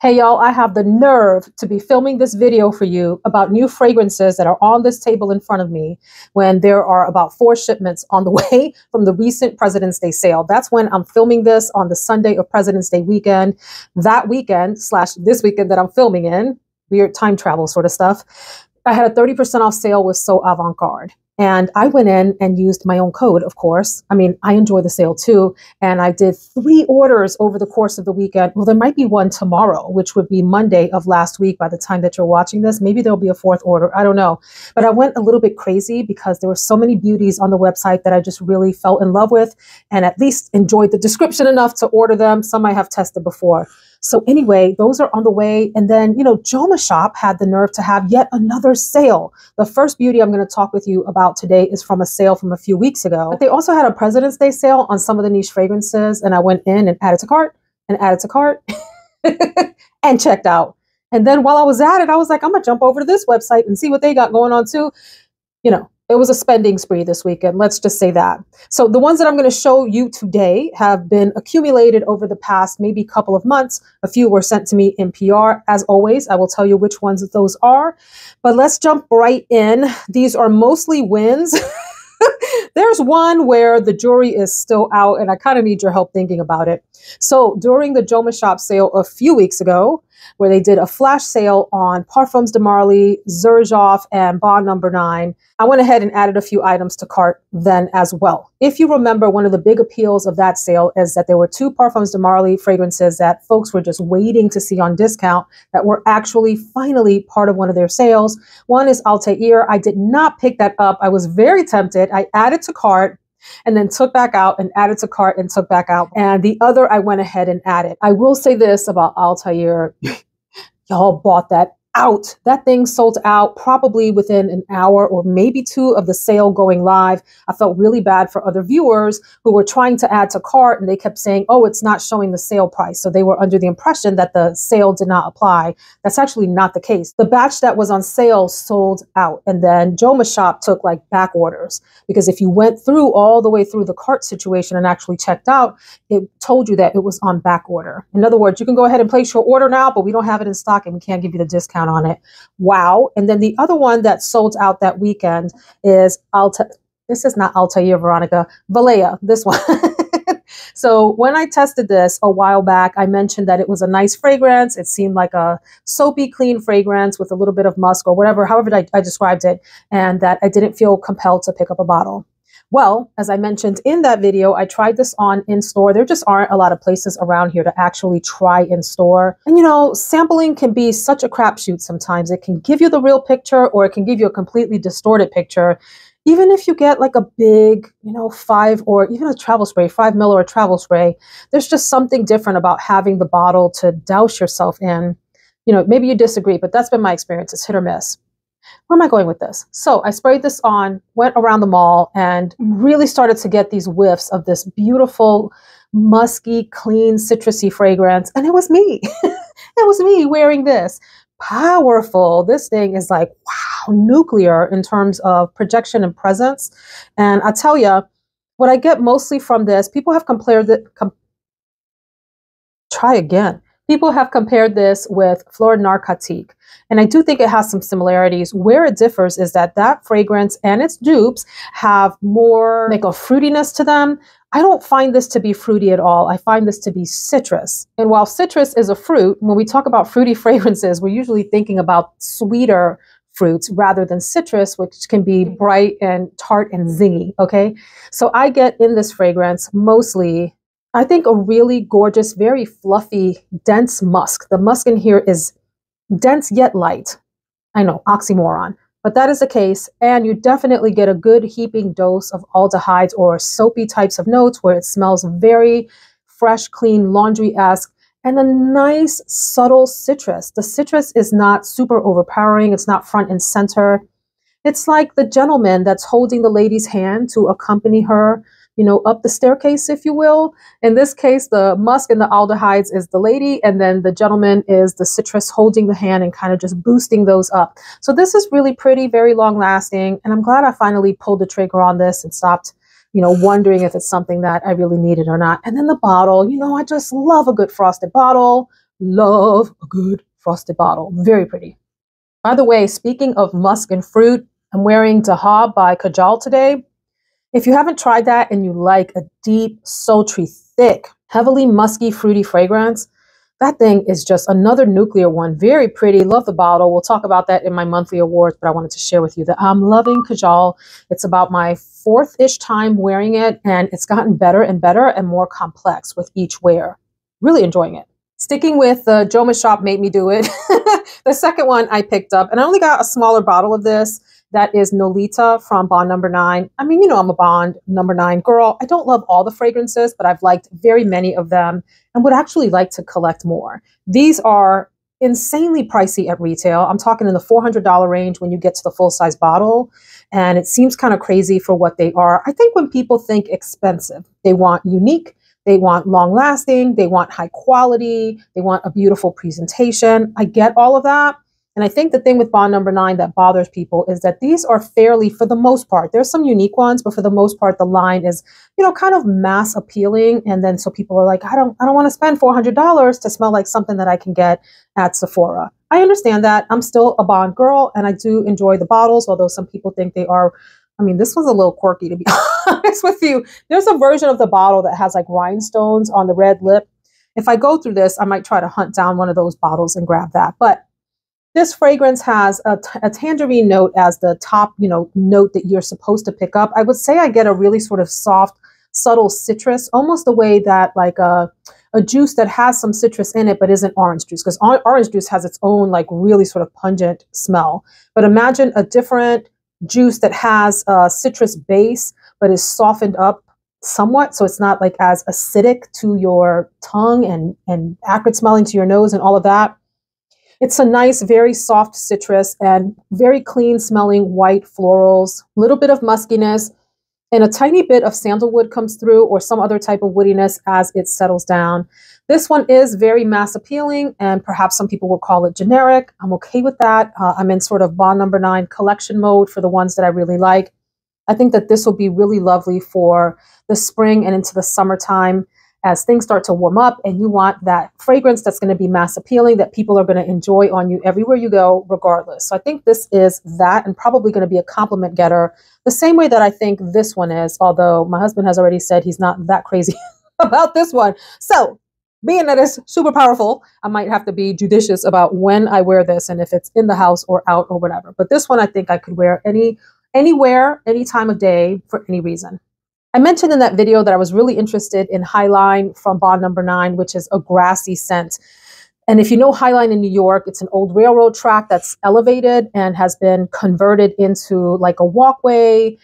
Hey y'all, I have the nerve to be filming this video for you about new fragrances that are on this table in front of me when there are about 4 shipments on the way from the recent President's Day sale. That's when I'm filming this on the Sunday of President's Day weekend. That weekend / this weekend that I'm filming in, weird time travel sort of stuff, I had a 30% off sale with So Avant-Garde. And I went in and used my own code, of course. I mean, I enjoy the sale too. And I did 3 orders over the course of the weekend. Well, there might be one tomorrow, which would be Monday of last week by the time that you're watching this. Maybe there'll be a 4th order. I don't know. But I went a little bit crazy because there were so many beauties on the website that I just really fell in love with and at least enjoyed the description enough to order them. Some I have tested before. So anyway, those are on the way. And then, Joma Shop had the nerve to have yet another sale. The first beauty I'm going to talk with you about today is from a sale from a few weeks ago. But they also had a President's Day sale on some of the niche fragrances. And I went in and added to cart and checked out. And then while I was at it, I was like, I'm going to jump over to this website and see what they got going on too. It was a spending spree this weekend. Let's just say that. So the ones that I'm going to show you today have been accumulated over the past maybe couple of months. A few were sent to me in PR. As always, I will tell you which ones those are. But let's jump right in. These are mostly wins. There's one where the jury is still out, and I kind of need your help thinking about it. So during the Joma Shop sale a few weeks ago, where they did a flash sale on Parfums de Marly, Xerjoff, and Bond No. 9, I went ahead and added a few items to cart then as well. If you remember, one of the big appeals of that sale is that there were 2 Parfums de Marly fragrances that folks were just waiting to see on discount that were actually finally part of one of their sales. One is Altair. I did not pick that up. I was very tempted. I added to cart and then took back out and added to cart and took back out. And the other I went ahead and added. I will say this about Altair. Y'all bought that out. That thing sold out probably within an hour or maybe 2 of the sale going live. I felt really bad for other viewers who were trying to add to cart and they kept saying, oh, it's not showing the sale price. So they were under the impression that the sale did not apply. That's actually not the case. The batch that was on sale sold out. And then Joma Shop took like back orders, because if you went through all the way through the cart situation and actually checked out, it told you that it was on back order. In other words, you can go ahead and place your order now, but we don't have it in stock and we can't give you the discount on it. Wow. And then the other one that sold out that weekend is this is not Altair, Veronica, Valleja, this one. So when I tested this a while back, I mentioned that it was a nice fragrance. It seemed like a soapy, clean fragrance with a little bit of musk or whatever, however I described it, and that I didn't feel compelled to pick up a bottle. Well, as I mentioned in that video, I tried this on in store. There just aren't a lot of places around here to actually try in store. And sampling can be such a crapshoot sometimes. It can give you the real picture or it can give you a completely distorted picture. Even if you get like a big, 5 or even a travel spray, 5 ml or a travel spray, there's just something different about having the bottle to douse yourself in. Maybe you disagree, but that's been my experience. It's hit or miss. Where am I going with this? So I sprayed this on, went around the mall, and really started to get these whiffs of this beautiful, musky, clean, citrusy fragrance. And it was me. It was me wearing this. Powerful. This thing is like, wow, nuclear in terms of projection and presence. And I tell you, what I get mostly from this, people have compared it. Try again. People have compared this with Fleur Narcotique. And I do think it has some similarities. Where it differs is that fragrance and its dupes have more like a fruitiness to them. I don't find this to be fruity at all. I find this to be citrus. And while citrus is a fruit, when we talk about fruity fragrances, we're usually thinking about sweeter fruits rather than citrus, which can be bright and tart and zingy, okay? So I get in this fragrance mostly, I think, a really gorgeous, very fluffy, dense musk. The musk in here is dense yet light. I know, oxymoron, but that is the case. And you definitely get a good heaping dose of aldehydes or soapy types of notes where it smells very fresh, clean, laundry-esque, and a nice, subtle citrus. The citrus is not super overpowering. It's not front and center. It's like the gentleman that's holding the lady's hand to accompany her, up the staircase, if you will. In this case, the musk and the aldehydes is the lady, and then the gentleman is the citrus holding the hand and kind of just boosting those up. So this is really pretty, very long lasting. And I'm glad I finally pulled the trigger on this and stopped, wondering if it's something that I really needed or not. And then the bottle, I just love a good frosted bottle. love a good frosted bottle. Very pretty. By the way, speaking of musk and fruit, I'm wearing Dahab by Kajal today. If you haven't tried that and you like a deep, sultry, thick, heavily musky, fruity fragrance, that thing is just another nuclear one. Very pretty. Love the bottle. We'll talk about that in my monthly awards, but I wanted to share with you that I'm loving Kajal. It's about my fourth-ish time wearing it, and it's gotten better and more complex with each wear. Really enjoying it. Sticking with the Joma Shop made me do it. The second one I picked up, and I only got a smaller bottle of this. That is Nolita from Bond Number 9. I mean, you know, I'm a Bond Number 9 girl. I don't love all the fragrances, but I've liked very many of them and would actually like to collect more. These are insanely pricey at retail. I'm talking in the $400 range when you get to the full-size bottle, and it seems kind of crazy for what they are. I think when people think expensive, they want unique, they want long-lasting, they want high quality, they want a beautiful presentation. I get all of that. And I think the thing with Bond Number 9 that bothers people is that these are fairly, for the most part, there's some unique ones, but for the most part, the line is, you know, kind of mass appealing. And then so people are like, I don't want to spend $400 to smell like something that I can get at Sephora. I understand that. I'm still a Bond girl and I do enjoy the bottles, although some people think they are, I mean, this one's a little quirky to be honest with you. There's a version of the bottle that has like rhinestones on the red lip. If I go through this, I might try to hunt down one of those bottles and grab that. But this fragrance has a tangerine note as the top, you know, note that you're supposed to pick up. I would say I get a really sort of soft, subtle citrus, almost the way that like a juice that has some citrus in it, but isn't orange juice, because orange juice has its own like really sort of pungent smell. But imagine a different juice that has a citrus base, but is softened up somewhat. So it's not like as acidic to your tongue and acrid smelling to your nose and all of that. It's a nice, very soft citrus and very clean smelling white florals, a little bit of muskiness, and a tiny bit of sandalwood comes through or some other type of woodiness as it settles down. This one is very mass appealing and perhaps some people will call it generic. I'm okay with that. I'm in sort of Bond Number 9 collection mode for the ones that I really like. I think that this will be really lovely for the spring and into the summertime as things start to warm up and you want that fragrance that's going to be mass appealing that people are going to enjoy on you everywhere you go regardless. So I think this is that and probably going to be a compliment getter the same way that I think this one is, although my husband has already said he's not that crazy about this one. So being that it's super powerful, I might have to be judicious about when I wear this and if it's in the house or out or whatever. But this one I think I could wear anywhere, any time of day for any reason. I mentioned in that video that I was really interested in Highline from Bond Number 9, which is a grassy scent. And if you know Highline in New York, it's an old railroad track that's elevated and has been converted into like a walkway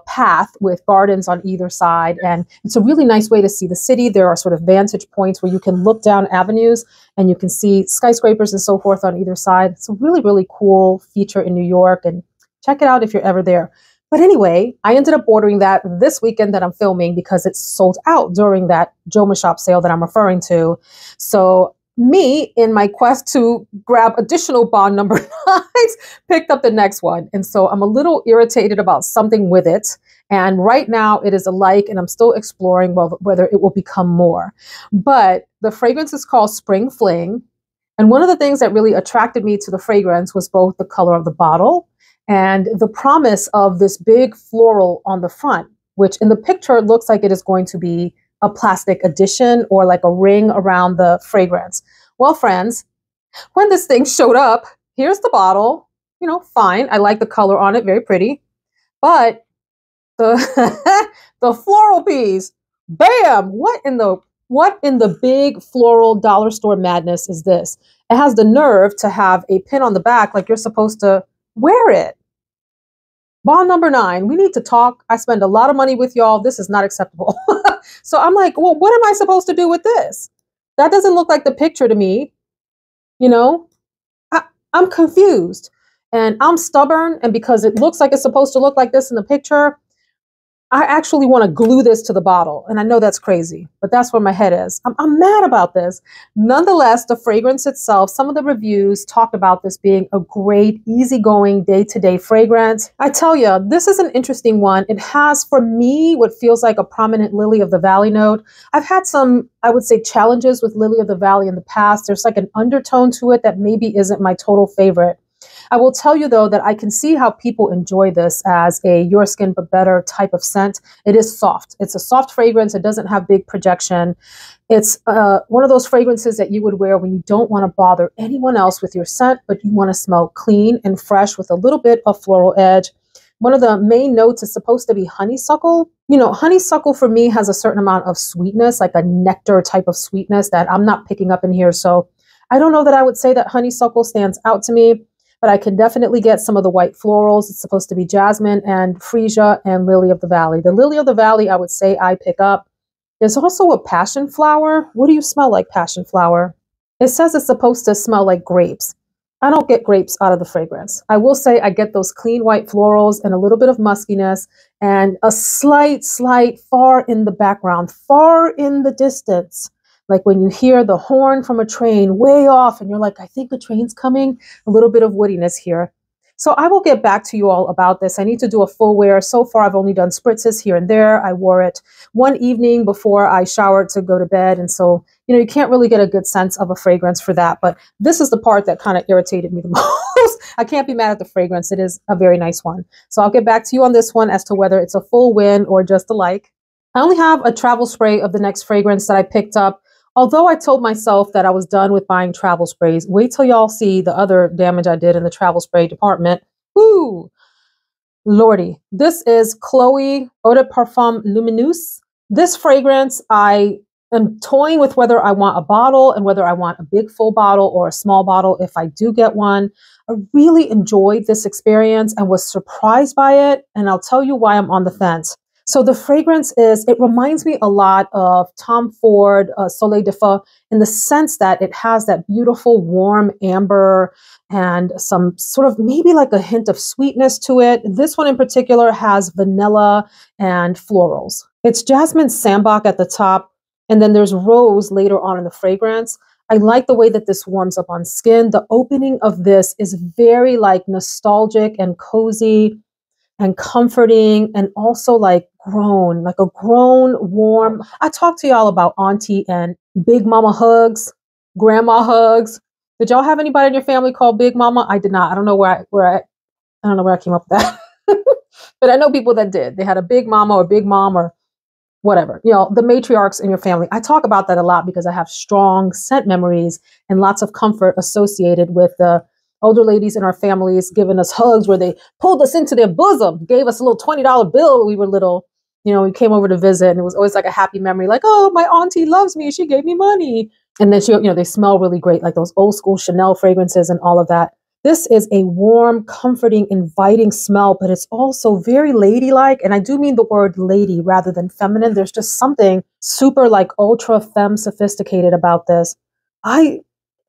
path with gardens on either side. And it's a really nice way to see the city. There are sort of vantage points where you can look down avenues and you can see skyscrapers and so forth on either side. It's a really, really cool feature in New York, and check it out if you're ever there. But anyway, I ended up ordering that this weekend that I'm filming because it's sold out during that Joma Shop sale that I'm referring to. So me, in my quest to grab additional Bond Number 9s, picked up the next one. And so I'm a little irritated about something with it. And right now it is a like, and I'm still exploring whether it will become more. But the fragrance is called Spring Fling. And one of the things that really attracted me to the fragrance was both the color of the bottle and the promise of this big floral on the front, which in the picture looks like it is going to be a plastic addition or like a ring around the fragrance. Well, friends, when this thing showed up, here's the bottle, you know, fine. I like the color on it, very pretty. But the, the floral piece, bam, what in the big floral dollar store madness is this? It has the nerve to have a pin on the back like you're supposed to wear it. Bond Number 9, we need to talk. I spend a lot of money with y'all. This is not acceptable. So I'm like, well, what am I supposed to do with this? That doesn't look like the picture to me. You know, I'm confused and I'm stubborn. And because it looks like it's supposed to look like this in the picture, I actually want to glue this to the bottle. And I know that's crazy, but that's where my head is. I'm mad about this. Nonetheless, the fragrance itself, some of the reviews talked about this being a great, easygoing day-to-day fragrance. I tell you, this is an interesting one. It has, for me, what feels like a prominent Lily of the Valley note. I've had some, I would say, challenges with Lily of the Valley in the past. There's like an undertone to it that maybe isn't my total favorite. I will tell you, though, that I can see how people enjoy this as a Your Skin But Better type of scent. It is soft. It's a soft fragrance. It doesn't have big projection. It's one of those fragrances that you would wear when you don't want to bother anyone else with your scent, but you want to smell clean and fresh with a little bit of floral edge. One of the main notes is supposed to be honeysuckle. You know, honeysuckle for me has a certain amount of sweetness, like a nectar type of sweetness that I'm not picking up in here. So I don't know that I would say that honeysuckle stands out to me, but I can definitely get some of the white florals. It's supposed to be jasmine and freesia and lily of the valley. The lily of the valley, I would say I pick up. There's also a passion flower. What do you smell like passion flower? It says it's supposed to smell like grapes. I don't get grapes out of the fragrance. I will say I get those clean white florals and a little bit of muskiness and a slight far in the background, far in the distance. Like when you hear the horn from a train way off and you're like, I think the train's coming, a little bit of woodiness here. So I will get back to you all about this. I need to do a full wear. So far, I've only done spritzes here and there. I wore it one evening before I showered to go to bed. And so, you know, you can't really get a good sense of a fragrance for that. But this is the part that kind of irritated me the most. I can't be mad at the fragrance. It is a very nice one. So I'll get back to you on this one as to whether it's a full win or just a like. I only have a travel spray of the next fragrance that I picked up. Although I told myself that I was done with buying travel sprays, wait till y'all see the other damage I did in the travel spray department. Woo! Lordy. This is Chloe Eau de Parfum Lumineuse. This fragrance, I am toying with whether I want a bottle and whether I want a big full bottle or a small bottle if I do get one. I really enjoyed this experience and was surprised by it. And I'll tell you why I'm on the fence. So the fragrance it reminds me a lot of Tom Ford Soleil de Feu in the sense that it has that beautiful warm amber and some sort of maybe like a hint of sweetness to it. This one in particular has vanilla and florals. It's jasmine sambac at the top, and then there's rose later on in the fragrance. I like the way that this warms up on skin. The opening of this is very like nostalgic and cozy and comforting, and also like a grown, warm. I talked to y'all about auntie and big mama hugs, grandma hugs. Did y'all have anybody in your family called Big Mama? I did not. I don't know where I came up with that. But I know people that did. They had a big mama or big mom or whatever. You know, the matriarchs in your family. I talk about that a lot because I have strong scent memories and lots of comfort associated with the older ladies in our families giving us hugs where they pulled us into their bosom, gave us a little $20 bill when we were little. You know, we came over to visit and it was always like a happy memory, like, oh, my auntie loves me. She gave me money. And then they smell really great, like those old school Chanel fragrances and all of that. This is a warm, comforting, inviting smell, but it's also very ladylike. And I do mean the word lady rather than feminine. There's just something super like ultra femme sophisticated about this. I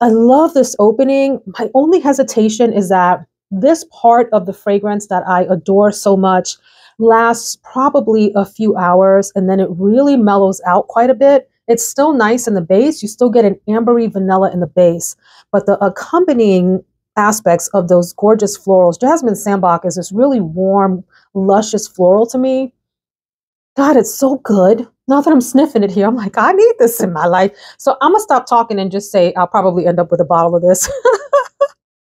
love this opening. My only hesitation is that this part of the fragrance that I adore so much lasts probably a few hours and then it really mellows out quite a bit. It's still nice in the base. You still get an ambery vanilla in the base, but the accompanying aspects of those gorgeous florals, jasmine sambac is this really warm, luscious floral to me. God, it's so good. Now that I'm sniffing it here, I'm like, I need this in my life. So I'm gonna stop talking and just say I'll probably end up with a bottle of this.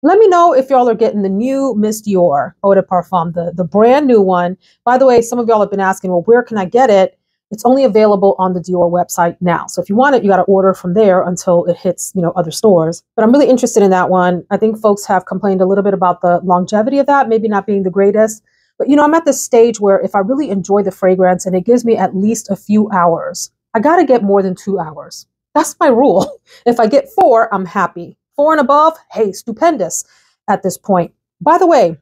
Let me know if y'all are getting the new Miss Dior Eau de Parfum, the brand new one. By the way, some of y'all have been asking, well, where can I get it? It's only available on the Dior website now. So if you want it, you got to order from there until it hits, other stores. But I'm really interested in that one. I think folks have complained a little bit about the longevity of that, maybe not being the greatest. But, I'm at this stage where if I really enjoy the fragrance and it gives me at least a few hours, I got to get more than 2 hours. That's my rule. If I get 4, I'm happy. 4 and above, hey, stupendous at this point. By the way,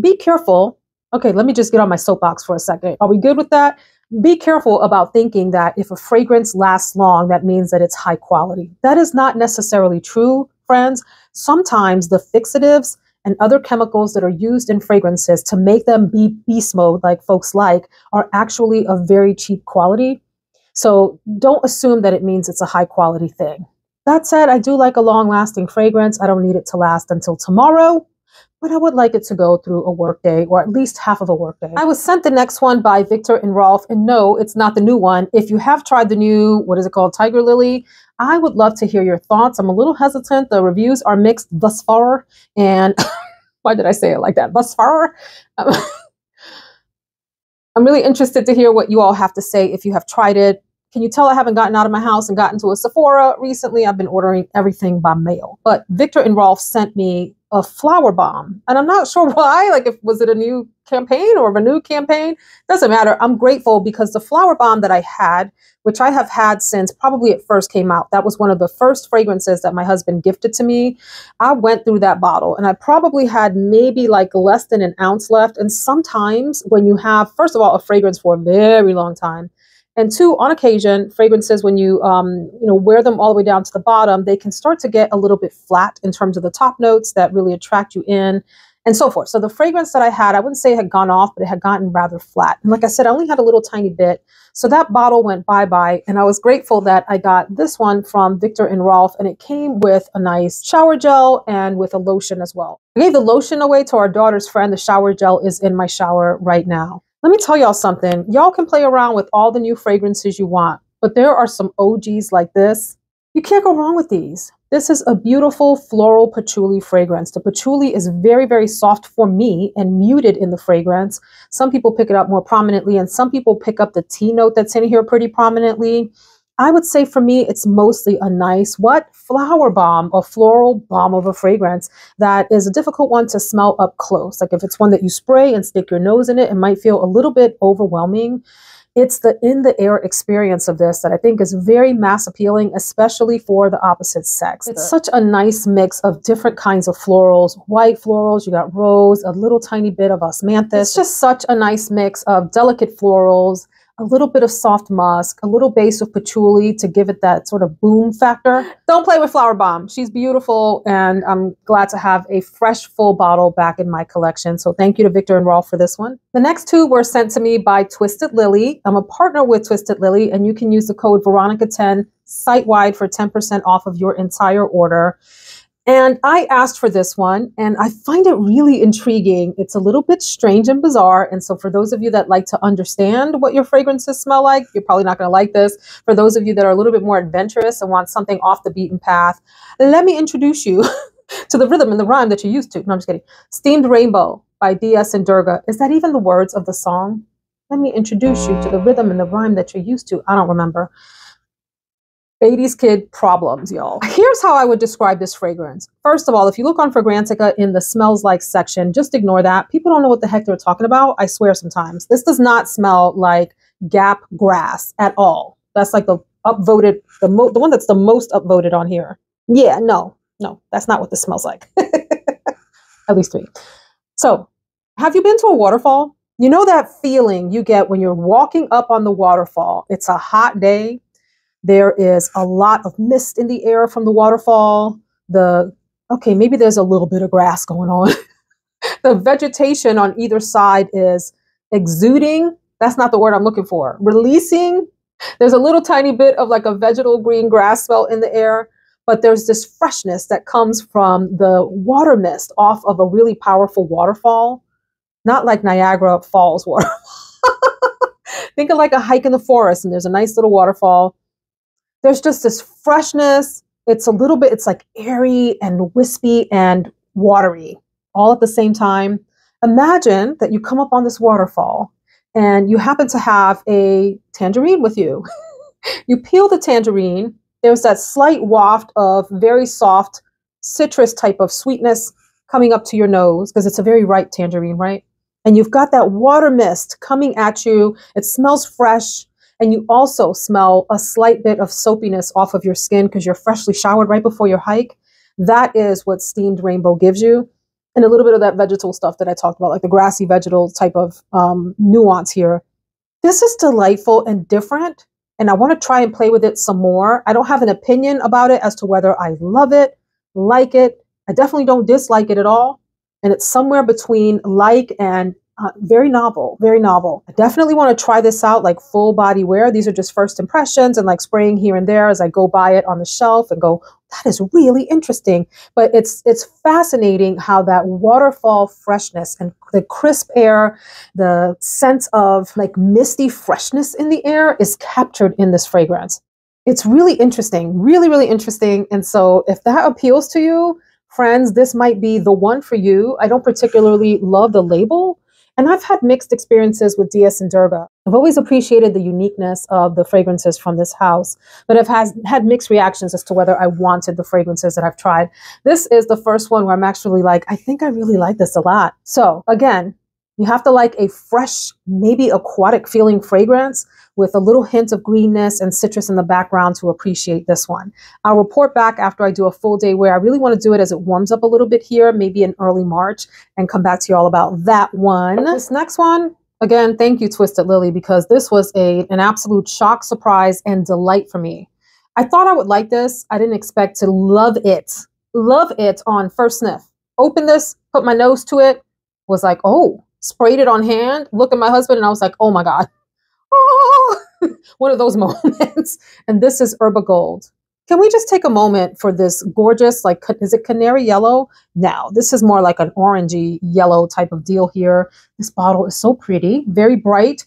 be careful. Okay, let me just get on my soapbox for a second. Are we good with that? Be careful about thinking that if a fragrance lasts long, that means that it's high quality. That is not necessarily true, friends. Sometimes the fixatives and other chemicals that are used in fragrances to make them be beast mode, like folks like, are actually of very cheap quality. So don't assume that it means it's a high quality thing. That said, I do like a long lasting fragrance. I don't need it to last until tomorrow, but I would like it to go through a workday, or at least half of a workday. I was sent the next one by Viktor and Rolf, and no, it's not the new one. If you have tried the new, what is it called, Tiger Lily, I would love to hear your thoughts. I'm a little hesitant. The reviews are mixed thus far, and why did I say it like that? Thus far? I'm really interested to hear what you all have to say if you have tried it. Can you tell I haven't gotten out of my house and gotten to a Sephora recently? I've been ordering everything by mail. But Viktor and Rolf sent me a flower bomb, and I'm not sure why. Like, was it a new campaign or a renewed campaign? Doesn't matter. I'm grateful because the flower bomb that I had, which I have had since probably it first came out, that was one of the first fragrances that my husband gifted to me. I went through that bottle and I probably had maybe like less than an ounce left. And sometimes when you have, first of all, a fragrance for a very long time, and two, on occasion, fragrances, when you wear them all the way down to the bottom, they can start to get a little bit flat in terms of the top notes that really attract you in, and so forth. So the fragrance that I had, I wouldn't say it had gone off, but it had gotten rather flat. And like I said, I only had a little tiny bit. So that bottle went bye-bye. And I was grateful that I got this one from Viktor and Rolf, and it came with a nice shower gel and with a lotion as well. I gave the lotion away to our daughter's friend. The shower gel is in my shower right now. Let me tell y'all something. Y'all can play around with all the new fragrances you want, but there are some OGs like this. You can't go wrong with these. This is a beautiful floral patchouli fragrance. The patchouli is very, very soft for me and muted in the fragrance. Some people pick it up more prominently, and some people pick up the tea note that's in here pretty prominently. I would say for me, it's mostly a nice, flower bomb, a floral bomb of a fragrance that is a difficult one to smell up close. Like if it's one that you spray and stick your nose in it, it might feel a little bit overwhelming. It's the in the air experience of this that I think is very mass appealing, especially for the opposite sex. It's such a nice mix of different kinds of florals, white florals, you got rose, a little tiny bit of osmanthus. It's just such a nice mix of delicate florals, a little bit of soft musk, a little base of patchouli to give it that sort of boom factor. Don't play with Flower Bomb. She's beautiful, and I'm glad to have a fresh, full bottle back in my collection. So thank you to Viktor and Rolf for this one. The next two were sent to me by Twisted Lily. I'm a partner with Twisted Lily, and you can use the code Veronica10 site-wide for 10% off of your entire order. And I asked for this one, and I find it really intriguing. It's a little bit strange and bizarre. And so for those of you that like to understand what your fragrances smell like, you're probably not going to like this. For those of you that are a little bit more adventurous and want something off the beaten path, let me introduce you to the rhythm and the rhyme that you're used to. No, I'm just kidding. Steamed Rainbow by D.S. and Durga. Is that even the words of the song? Let me introduce you to the rhythm and the rhyme that you're used to. I don't remember. 80s kid problems, y'all. Here's how I would describe this fragrance. First of all, if you look on Fragrantica in the smells like section, just ignore that. People don't know what the heck they're talking about. I swear sometimes. This does not smell like Gap grass at all. That's like the upvoted, the one that's the most upvoted on here. Yeah, no, that's not what this smells like. At least to me. So, have you been to a waterfall? You know that feeling you get when you're walking up on the waterfall. It's a hot day. There is a lot of mist in the air from the waterfall. Okay, maybe there's a little bit of grass going on. The vegetation on either side is exuding. That's not the word I'm looking for. Releasing. There's a little tiny bit of like a vegetal green grass smell in the air, but there's this freshness that comes from the water mist off of a really powerful waterfall. Not like Niagara Falls waterfall. Think of like a hike in the forest and there's a nice little waterfall. There's just this freshness. It's a little bit, it's like airy and wispy and watery all at the same time. Imagine that you come up on this waterfall and you happen to have a tangerine with you. You peel the tangerine. There's that slight waft of very soft citrus type of sweetness coming up to your nose because it's a very ripe tangerine, right? And you've got that water mist coming at you. It smells fresh. And you also smell a slight bit of soapiness off of your skin because you're freshly showered right before your hike. That is what Steamed Rainbow gives you. And a little bit of that vegetal stuff that I talked about, like the grassy vegetal type of nuance here. This is delightful and different. And I want to try and play with it some more. I don't have an opinion about it as to whether I love it, like it. I definitely don't dislike it at all. And it's somewhere between like and very novel, very novel. I definitely want to try this out like full body wear. These are just first impressions and like spraying here and there as I go by it on the shelf and go, that is really interesting. But it's fascinating how that waterfall freshness and the crisp air, the sense of like misty freshness in the air is captured in this fragrance. It's really interesting, really, really interesting. And so if that appeals to you, friends, this might be the one for you. I don't particularly love the label. And I've had mixed experiences with Dias and Durga. I've always appreciated the uniqueness of the fragrances from this house, but I've had mixed reactions as to whether I wanted the fragrances that I've tried. This is the first one where I'm actually like, I think I really like this a lot. So again, you have to like a fresh, maybe aquatic feeling fragrance with a little hint of greenness and citrus in the background to appreciate this one. I'll report back after I do a full day wear. I really want to do it as it warms up a little bit here, maybe in early March, and come back to you all about that one. This next one, again, thank you, Twisted Lily, because this was an absolute shock, surprise, and delight for me. I thought I would like this. I didn't expect to love it on first sniff. Open this, put my nose to it, was like, oh, sprayed it on hand, look at my husband, and I was like, oh my God. Oh, one of those moments. And this is Herba Gold. Can we just take a moment for this gorgeous, like, is it canary yellow? No, this is more like an orangey yellow type of deal here. This bottle is so pretty, very bright.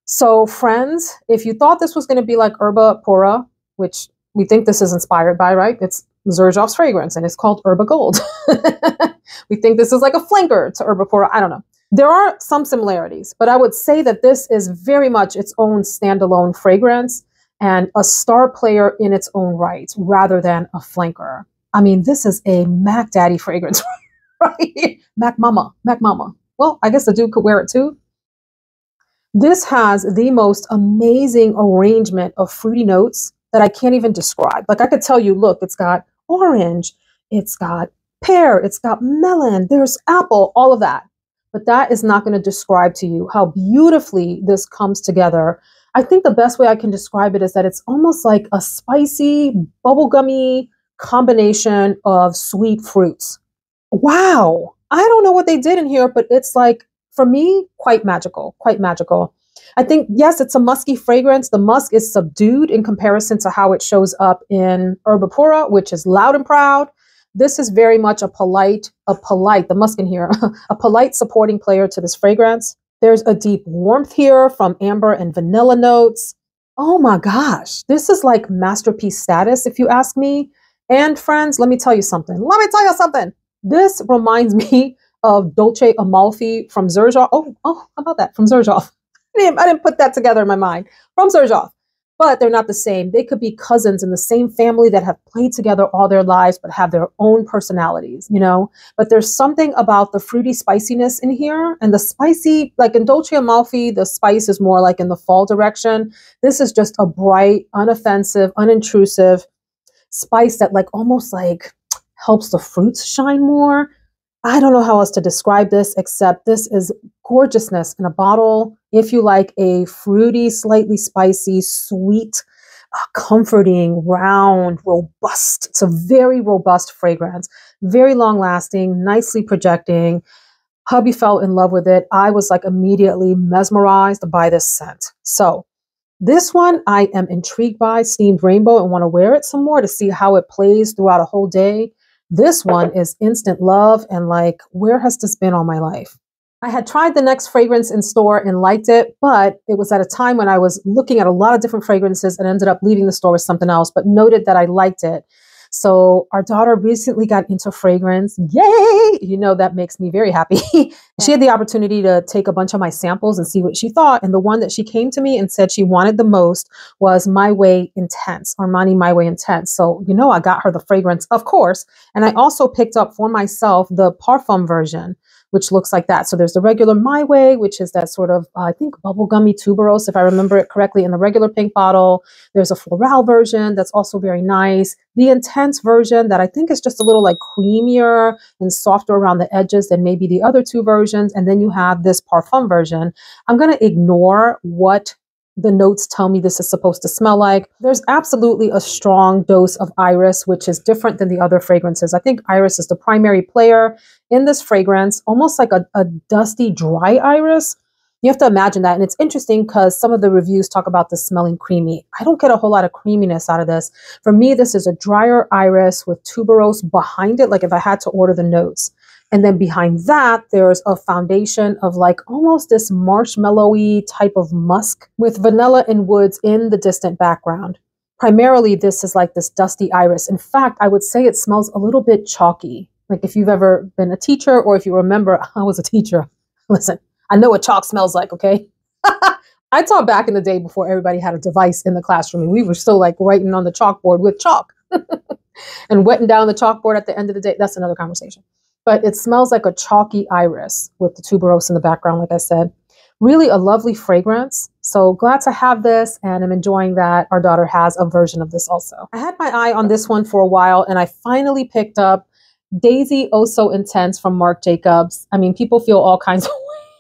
So friends, if you thought this was going to be like Herba Pura, which we think this is inspired by, right? It's Xerjoff's fragrance and it's called Herba Gold. We think this is like a flanker to Herba Pura. I don't know. There are some similarities, but I would say that this is very much its own standalone fragrance and a star player in its own right, rather than a flanker. I mean, this is a Mac Daddy fragrance, right? Mac Mama, Mac Mama. Well, I guess the dude could wear it too. This has the most amazing arrangement of fruity notes that I can't even describe. Like I could tell you, look, it's got orange, it's got pear, it's got melon, there's apple, all of that. But that is not going to describe to you how beautifully this comes together. I think the best way I can describe it is that it's almost like a spicy, bubblegummy combination of sweet fruits. Wow. I don't know what they did in here, but it's like, for me, quite magical, quite magical. I think, yes, it's a musky fragrance. The musk is subdued in comparison to how it shows up in Herba Pura, which is loud and proud. This is very much the musk in here, a polite supporting player to this fragrance. There's a deep warmth here from amber and vanilla notes. Oh my gosh, this is like masterpiece status, if you ask me. And friends, let me tell you something. This reminds me of Dolce Amalfi from Xerjoff. Oh, how about that? From Xerjoff. I didn't put that together in my mind. From Xerjoff. But they're not the same. They could be cousins in the same family that have played together all their lives, but have their own personalities, you know? But there's something about the fruity spiciness in here, and the spicy, like in Dolce Amalfi, the spice is more like in the fall direction. This is just a bright, unoffensive, unintrusive spice that like almost like helps the fruits shine more. I don't know how else to describe this, except this is gorgeousness in a bottle. If you like a fruity, slightly spicy, sweet, comforting, round, robust, it's a very robust fragrance, very long lasting, nicely projecting. Hubby fell in love with it. I was like immediately mesmerized by this scent. So this one I am intrigued by, Steamed Rainbow, and want to wear it some more to see how it plays throughout a whole day. This one is instant love and like, where has this been all my life? I had tried the next fragrance in store and liked it, but it was at a time when I was looking at a lot of different fragrances and ended up leaving the store with something else, but noted that I liked it. So our daughter recently got into fragrance. Yay! You know, that makes me very happy. She had the opportunity to take a bunch of my samples and see what she thought. And the one that she came to me and said she wanted the most was My Way Intense, Armani My Way Intense. So, you know, I got her the fragrance, of course. And I also picked up for myself the Parfum version, which looks like that. So there's the regular My Way, which is that sort of, I think, bubblegummy tuberose, if I remember it correctly, in the regular pink bottle. There's a floral version that's also very nice. The Intense version that I think is just a little like creamier and softer around the edges than maybe the other two versions. And then you have this Parfum version. I'm going to ignore what the notes tell me this is supposed to smell like. There's absolutely a strong dose of iris, which is different than the other fragrances. I think iris is the primary player in this fragrance, almost like a dusty, dry iris. You have to imagine that. And it's interesting because some of the reviews talk about this smelling creamy. I don't get a whole lot of creaminess out of this. For me, this is a drier iris with tuberose behind it, like if I had to order the notes. And then behind that, there's a foundation of like almost this marshmallowy type of musk with vanilla and woods in the distant background. Primarily, this is like this dusty iris. In fact, I would say it smells a little bit chalky. Like if you've ever been a teacher or if you remember, I was a teacher. Listen, I know what chalk smells like, okay? I taught back in the day before everybody had a device in the classroom and we were still like writing on the chalkboard with chalk and wetting down the chalkboard at the end of the day. That's another conversation. But it smells like a chalky iris with the tuberose in the background, like I said. Really a lovely fragrance. So glad to have this, and I'm enjoying that our daughter has a version of this also. I had my eye on this one for a while, and I finally picked up Daisy Oh So Intense from Marc Jacobs. I mean, people feel all kinds of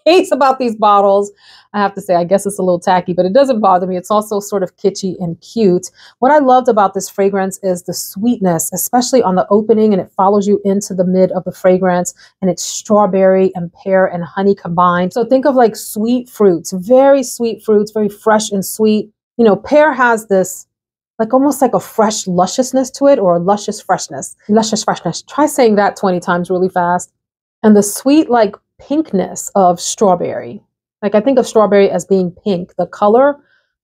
ways about these bottles. I have to say, I guess it's a little tacky, but it doesn't bother me. It's also sort of kitschy and cute. What I loved about this fragrance is the sweetness, especially on the opening, and it follows you into the mid of the fragrance, and it's strawberry and pear and honey combined. So think of like sweet fruits, very fresh and sweet. You know, pear has this like almost like a fresh lusciousness to it, or a luscious freshness. Try saying that 20 times really fast. And the sweet like pinkness of strawberry. Like I think of strawberry as being pink. The color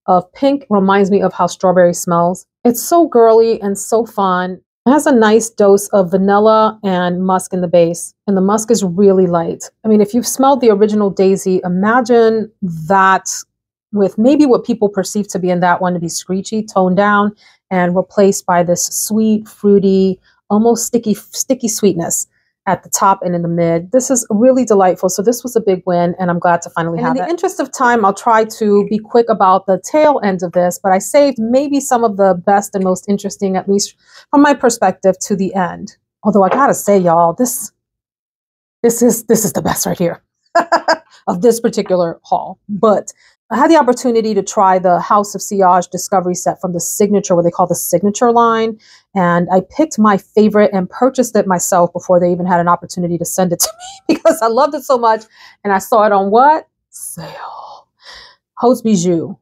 of pink reminds me of how strawberry smells. It's so girly and so fun. It has a nice dose of vanilla and musk in the base. And the musk is really light. I mean, if you've smelled the original Daisy, imagine that with maybe what people perceive to be in that one to be screechy, toned down, and replaced by this sweet, fruity, almost sticky sweetness at the top and in the mid. This is really delightful. So this was a big win, and I'm glad to finally have it. In the interest of time, I'll try to be quick about the tail end of this, but I saved maybe some of the best and most interesting, at least from my perspective, to the end. Although I gotta say, y'all, this is the best right here of this particular haul. But I had the opportunity to try the House of Sillage Discovery Set from the Signature, what they call the Signature line. And I picked my favorite and purchased it myself before they even had an opportunity to send it to me because I loved it so much. And I saw it on what? Sale. Haute Bijou.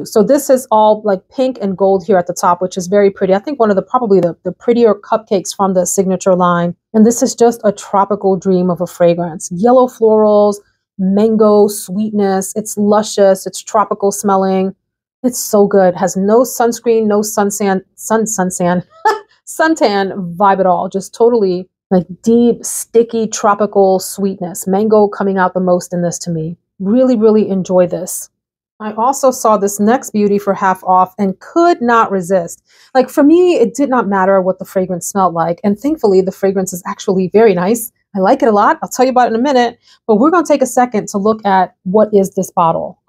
So this is all like pink and gold here at the top, which is very pretty. I think one of probably the prettier cupcakes from the Signature line. And this is just a tropical dream of a fragrance. Yellow florals, mango sweetness. It's luscious. It's tropical smelling. It's so good. Has no sunscreen, no suntan vibe at all. Just totally like deep, sticky, tropical sweetness. Mango coming out the most in this to me. Really, really enjoy this. I also saw this next beauty for half off and could not resist. Like for me, it did not matter what the fragrance smelled like. And thankfully, the fragrance is actually very nice. I like it a lot. I'll tell you about it in a minute, but we're going to take a second to look at what is this bottle.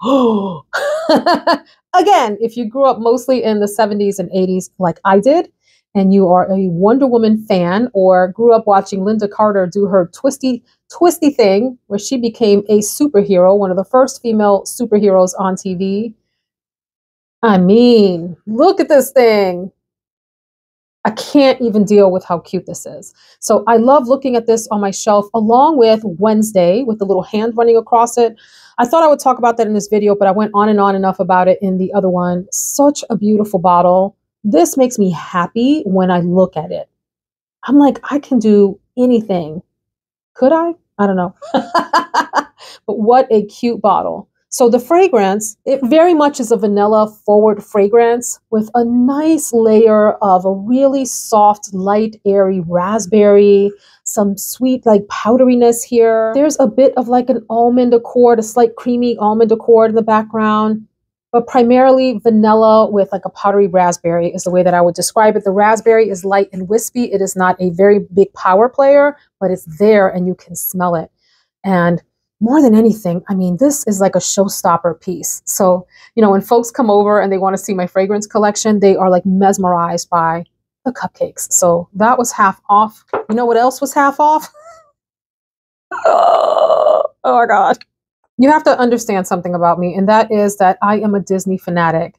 Again, if you grew up mostly in the 70s and 80s like I did, and you are a Wonder Woman fan or grew up watching Linda Carter do her twisty thing where she became a superhero, one of the first female superheroes on TV. I mean, look at this thing. I can't even deal with how cute this is. So I love looking at this on my shelf along with Wednesday with the little hand running across it. I thought I would talk about that in this video, but I went on and on enough about it in the other one. Such a beautiful bottle. This makes me happy when I look at it. I'm like, I can do anything. Could I? I don't know. But what a cute bottle. So the fragrance, it very much is a vanilla forward fragrance with a nice layer of a really soft, light, airy raspberry, some sweet like powderiness here. There's a bit of like an almond accord, a slight creamy almond accord in the background, but primarily vanilla with like a powdery raspberry is the way that I would describe it. The raspberry is light and wispy. It is not a very big power player, but it's there and you can smell it. And more than anything, I mean, this is like a showstopper piece. So, you know, when folks come over and they want to see my fragrance collection, they are like mesmerized by the cupcakes. So that was half off. You know what else was half off? Oh my gosh. You have to understand something about me, and that is that I am a Disney fanatic.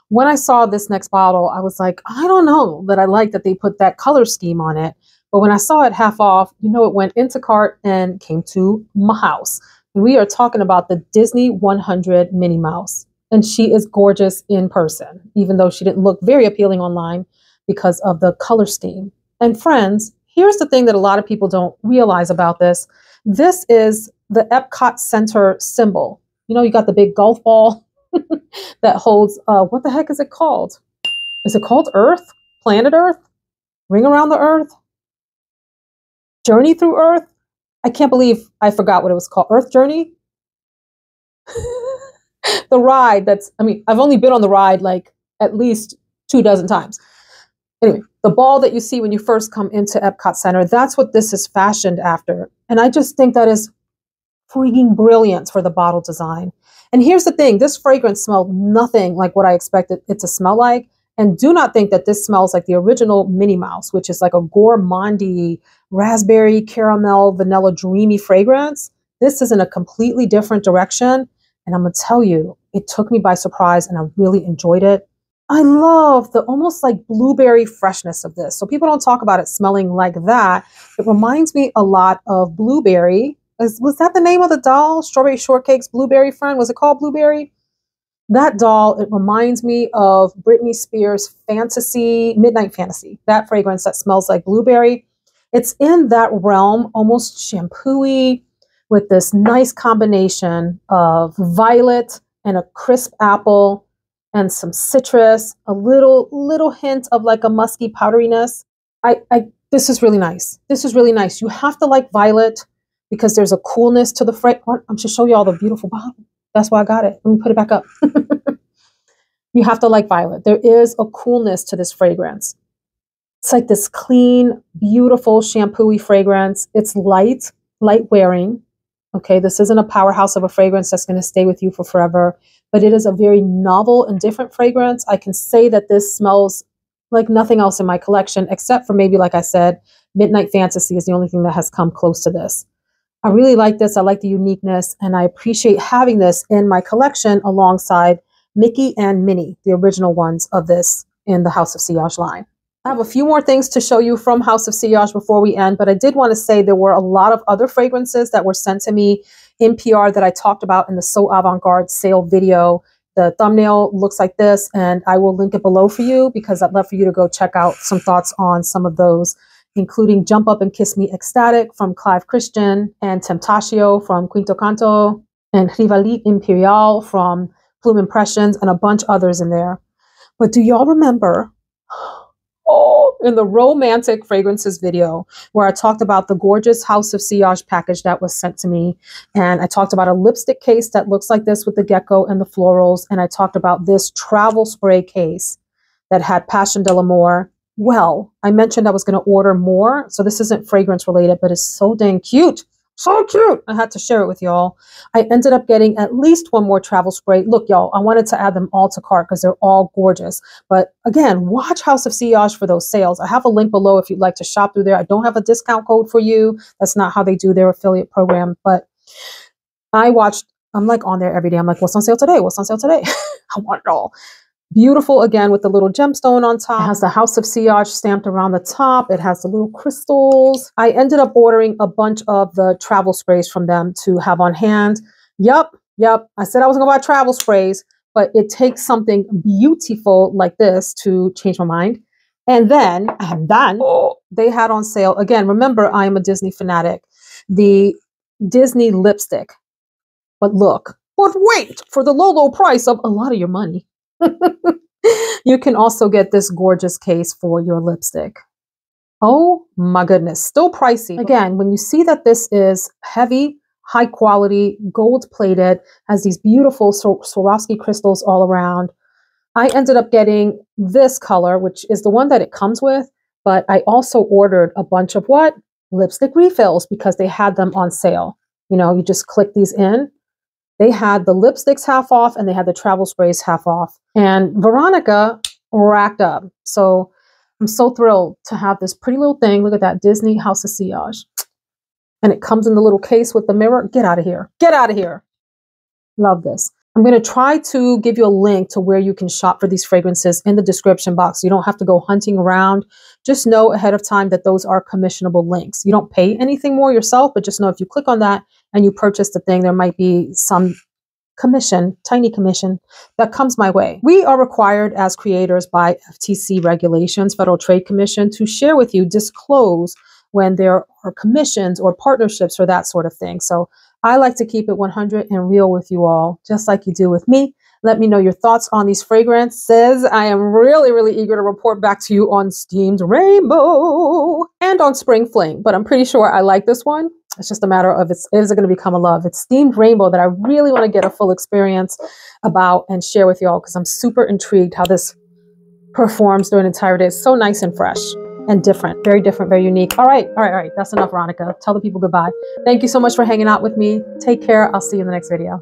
When I saw this next bottle, I was like, I don't know that I like that they put that color scheme on it. But when I saw it half off, it went into cart and came to my house. And we are talking about the Disney 100 Minnie Mouse. And she is gorgeous in person, even though she didn't look very appealing online because of the color scheme. And friends, here's the thing that a lot of people don't realize about this. This is the Epcot Center symbol. You got the big golf ball that holds, what the heck is it called? Is it called Earth? Planet Earth? Ring Around the Earth? Journey Through Earth? I can't believe I forgot what it was called. Earth Journey? The ride I've only been on the ride like at least 24 times. Anyway, the ball that you see when you first come into Epcot Center, that's what this is fashioned after. And I just think that is freaking brilliant for the bottle design. And here's the thing, this fragrance smelled nothing like what I expected it to smell like. And do not think that this smells like the original Minnie Mouse, which is like a gourmandy, raspberry, caramel, vanilla, dreamy fragrance. This is in a completely different direction. And I'm going to tell you, it took me by surprise and I really enjoyed it. I love the almost like blueberry freshness of this. So people don't talk about it smelling like that. It reminds me a lot of Blueberry. Was that the name of the doll? Strawberry Shortcake's Blueberry friend? Was it called Blueberry? That doll, it reminds me of Britney Spears' Fantasy, Midnight Fantasy, that fragrance that smells like blueberry. It's in that realm, almost shampoo-y, with this nice combination of violet and a crisp apple and some citrus, a little hint of like a musky powderiness. This is really nice. This is really nice. You have to like violet because there's a coolness to the fragrance. I'm just show you all the beautiful bottle. That's why I got it. Let me put it back up. You have to like violet. There is a coolness to this fragrance. It's like this clean, beautiful shampoo-y fragrance. It's light wearing. Okay, this isn't a powerhouse of a fragrance that's going to stay with you for forever, but it is a very novel and different fragrance. I can say that this smells like nothing else in my collection, except for maybe, like I said, Midnight Fantasy is the only thing that has come close to this. I really like this. I like the uniqueness, and I appreciate having this in my collection alongside Mickey and Minnie, the original ones of this in the House of Sillage line. I have a few more things to show you from House of Sillage before we end, but I did want to say there were a lot of other fragrances that were sent to me in PR that I talked about in the So Avant-Garde sale video. The thumbnail looks like this, and I will link it below for you because I'd love for you to go check out some thoughts on some of those, including Jump Up and Kiss Me Ecstatic from Clive Christian, and Temptatio from Quinto Canto, and Rivalite Imperial from Plume Impressions, and a bunch others in there. But do y'all remember in the romantic fragrances video where I talked about the gorgeous House of Sillage package that was sent to me, and I talked about a lipstick case that looks like this with the gecko and the florals, and I talked about this travel spray case that had Passion de l'Amour. Well, I mentioned I was going to order more, so this isn't fragrance related, but it's so dang cute. So cute. I had to share it with y'all. I ended up getting at least one more travel spray. Look, y'all, I wanted to add them all to cart because they're all gorgeous. But again, watch House of Sillage for those sales. I have a link below if you'd like to shop through there. I don't have a discount code for you. That's not how they do their affiliate program. But I'm like on there every day. I'm like, what's on sale today? What's on sale today? I want it all. Beautiful, again, with the little gemstone on top. It has the House of Sillage stamped around the top. It has the little crystals. I ended up ordering a bunch of the travel sprays from them to have on hand. Yep. I said I wasn't going to buy travel sprays, but it takes something beautiful like this to change my mind. And then they had on sale, again, remember, I am a Disney fanatic, the Disney lipstick. But wait, for the low price of a lot of your money. You can also get this gorgeous case for your lipstick. Oh my goodness, still pricey. Again, when you see that this is heavy, high quality, gold plated, has these beautiful Swarovski crystals all around. I ended up getting this color, which is the one that it comes with, but I also ordered a bunch of lipstick refills because they had them on sale. You just click these in. They had the lipsticks half off and they had the travel sprays half off. And Veronica racked up. So I'm so thrilled to have this pretty little thing. Look at that, Disney House of Sillage. And it comes in the little case with the mirror. Get out of here. Get out of here. Love this. I'm going to try to give you a link to where you can shop for these fragrances in the description box. You don't have to go hunting around. Just know ahead of time that those are commissionable links. You don't pay anything more yourself, but just know if you click on that and you purchase the thing, there might be some commission, tiny commission that comes my way. We are required as creators by FTC regulations, Federal Trade Commission, to share with you, disclose when there are commissions or partnerships or that sort of thing. So I like to keep it 100 and real with you all, just like you do with me. Let me know your thoughts on these fragrances. I am really, really eager to report back to you on Steamed Rainbow and on Spring Fling, but I'm pretty sure I like this one. It's just a matter of is it going to become a love? It's Steamed Rainbow that I really want to get a full experience about and share with y'all because I'm super intrigued how this performs during the entire day. It's so nice and fresh and different, very unique. All right. That's enough, Veronica. Tell the people goodbye. Thank you so much for hanging out with me. Take care. I'll see you in the next video.